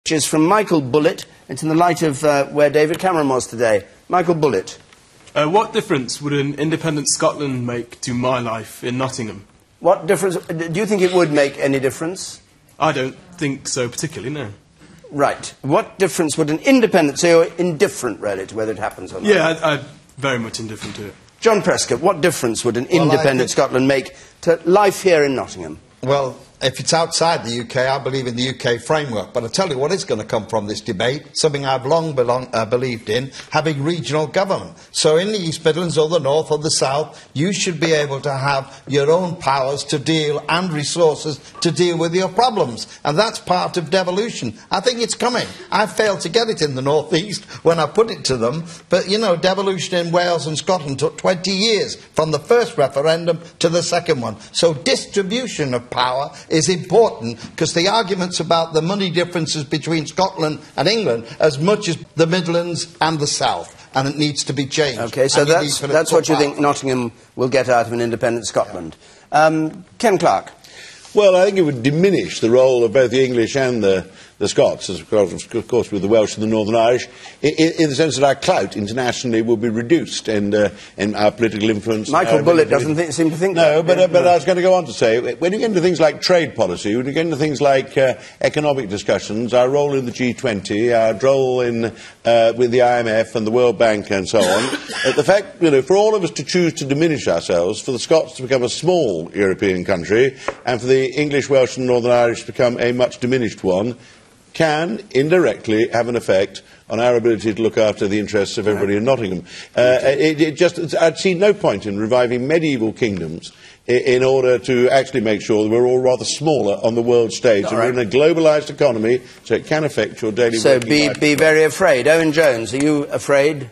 which is from Michael Bullitt. It's in the light of where David Cameron was today. Michael Bullitt. What difference would an independent Scotland make to my life in Nottingham? What difference? Do you think it would make any difference? I don't think so particularly, no. Right. What difference would an independent, so you're indifferent really to whether it happens or not? Yeah, I'm very much indifferent to it. John Prescott, what difference would an independent Scotland make to life here in Nottingham? Well, if it's outside the UK, I believe in the UK framework. But I tell you what is going to come from this debate, something I've long believed in, having regional government. So in the East Midlands or the North or the South, you should be able to have your own powers to deal and resources to deal with your problems. And that's part of devolution. I think it's coming. I failed to get it in the North East when I put it to them. But, you know, devolution in Wales and Scotland took 20 years from the first referendum to the second one. So distribution of power is important, because the arguments about the money differences between Scotland and England as much as the Midlands and the South, and it needs to be changed. OK, so that's what you think Nottingham will get out of an independent Scotland. Ken Clarke. Well, I think it would diminish the role of both the English and the Scots, of course with the Welsh and the Northern Irish, in the sense that our clout internationally will be reduced, and our political influence... Michael Bullitt doesn't seem to think no, that. But I was going to go on to say, when you get into things like trade policy, when you get into things like economic discussions, our role in the G20, our role in, with the IMF and the World Bank and so on, the fact, you know, for all of us to choose to diminish ourselves, for the Scots to become a small European country, and for the English, Welsh and Northern Irish to become a much diminished one, can indirectly have an effect on our ability to look after the interests of everybody in Nottingham. I'd see no point in reviving medieval kingdoms in order to actually make sure that we're all rather smaller on the world stage. And we're in a globalised economy, so it can affect your daily working life. So be very afraid. Owen Jones, are you afraid?